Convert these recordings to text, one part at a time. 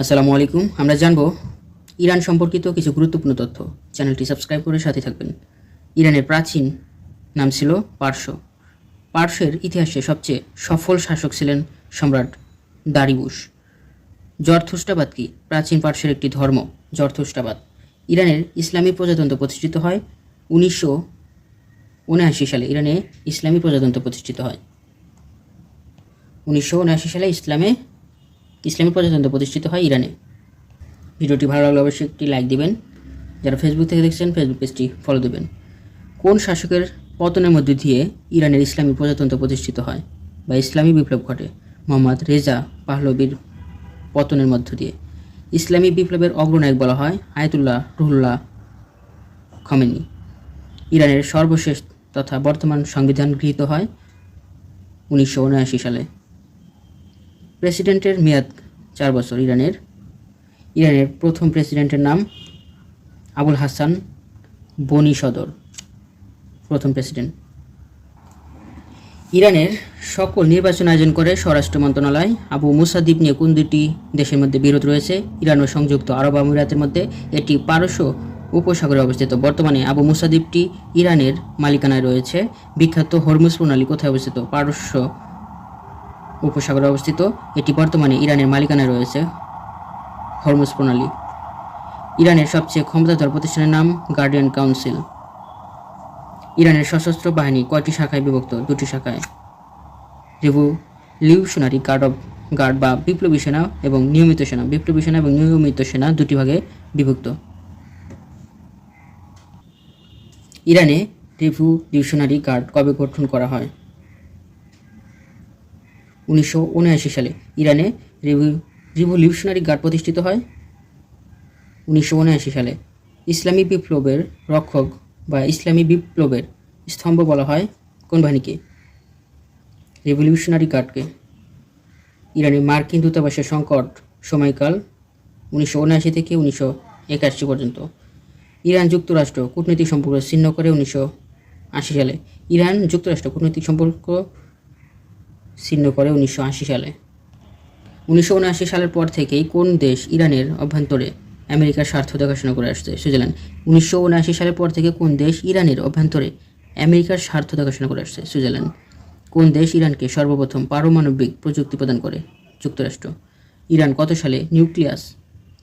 আসসালামু আলাইকুম। আমরা জানব ইরান সম্পর্কিত কিছু গুরুত্বপূর্ণ তথ্য। চ্যানেলটি সাবস্ক্রাইব করে সাথে থাকবেন। ইরানের প্রাচীন নাম ছিল পারস্য। পারস্যের ইতিহাসে সবচেয়ে সফল শাসক ছিলেন সম্রাট দারিউশ। জরথুস্ট্রাবাদ কি? প্রাচীন পারস্যের একটি ধর্ম জরথুস্ট্রাবাদ। ইরানের ইসলামী প্রজাতন্ত্র প্রতিষ্ঠিত হয় 1979 সালে। ইরানে ইসলামী প্রজাতন্ত্র প্রতিষ্ঠিত হয় 1979 সালে। ইসলামী প্রজাতন্ত্র প্রতিষ্ঠিত হয় ইরানে। ভিডিওটি ভালো লাগলে অবশ্যই একটি লাইক দিবেন। যারা ফেসবুক থেকে দেখছেন ফেসবুক পেজটি ফলো দেবেন। কোন শাসকের পতনের মধ্য দিয়ে ইরানের ইসলামী প্রজাতন্ত্র প্রতিষ্ঠিত হয় বা ইসলামী বিপ্লব ঘটে? মোহাম্মদ রেজা পাহলবির পতনের মধ্য দিয়ে। ইসলামী বিপ্লবের অগ্রনায়ক বলা হয় আয়াতুল্লাহ রুহুল্লাহ খমেনি। ইরানের সর্বশেষ তথা বর্তমান সংবিধান গৃহীত হয় 1979 সালে। প্রেসিডেন্টের মেয়াদ 4 বছর। ইরানের প্রথম প্রেসিডেন্টের নাম আবুল হাসান বনি সদর, প্রথম প্রেসিডেন্ট। ইরানের সকল নির্বাচন আয়োজন করে স্বরাষ্ট্র মন্ত্রণালয়। আবু মুসা দ্বীপ নিয়ে কোন দুটি দেশের মধ্যে বিরোধ রয়েছে? ইরান ও সংযুক্ত আরব আমিরাতের মধ্যে। এটি পারস্য উপসাগরে অবস্থিত। বর্তমানে আবু মুসা দ্বীপটি ইরানের মালিকানায় রয়েছে। বিখ্যাত হরমুজ প্রণালী কোথায় অবস্থিত? পারস্য উপসাগরে অবস্থিত। এটি বর্তমানে ইরানের মালিকানায় রয়েছে হরমুজ প্রণালী। ইরানের সবচেয়ে ক্ষমতাধর প্রতিষ্ঠানের নাম গার্ডিয়ান কাউন্সিল। ইরানের সশস্ত্র বাহিনী কয়টি শাখায় বিভক্ত? 2টি শাখায়। রিভলিউশনারি গার্ড বা বিপ্লবী সেনা এবং নিয়মিত সেনা। বিপ্লবী সেনা এবং নিয়মিত সেনা 2টি ভাগে বিভক্ত। ইরানে রিভলিউশনারি গার্ড কবে গঠন করা হয়? 1979 সালে। ইরানে রিভলিউশনারি গার্ড প্রতিষ্ঠিত হয় 1979 সালে। ইসলামী বিপ্লবের রক্ষক বা ইসলামী বিপ্লবের স্তম্ভ বলা হয় কোন বাহিনীকে? রিভলিউশনারি গার্ডকে। ইরানে মার্কিন দূতাবাসের সংকট সময়কাল 1979 থেকে 1981 পর্যন্ত। ইরান যুক্তরাষ্ট্র কূটনৈতিক সম্পর্ক ছিন্ন করে 1980 সালে। ইরান যুক্তরাষ্ট্র কূটনৈতিক সম্পর্ক ছিন্ন করে 1980 সালে। 1979 সালের পর থেকেই কোন দেশ ইরানের অভ্যন্তরে আমেরিকার স্বার্থ দেখাশোনা করে আসছে? সুইজারল্যান্ড। 1979 সালের পর থেকে কোন দেশ ইরানের অভ্যন্তরে আমেরিকার স্বার্থ দেখাশোনা করে আসছে? সুইজারল্যান্ড। কোন দেশ ইরানকে সর্বপ্রথম পারমাণবিক প্রযুক্তি প্রদান করে? যুক্তরাষ্ট্র। ইরান কত সালে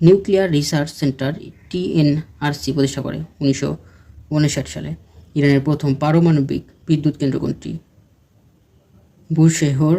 নিউক্লিয়ার রিসার্চ সেন্টার TNRC প্রতিষ্ঠা করে? 1959 সালে। ইরানের প্রথম পারমাণবিক বিদ্যুৎ কেন্দ্র কোনটি? বুশেহর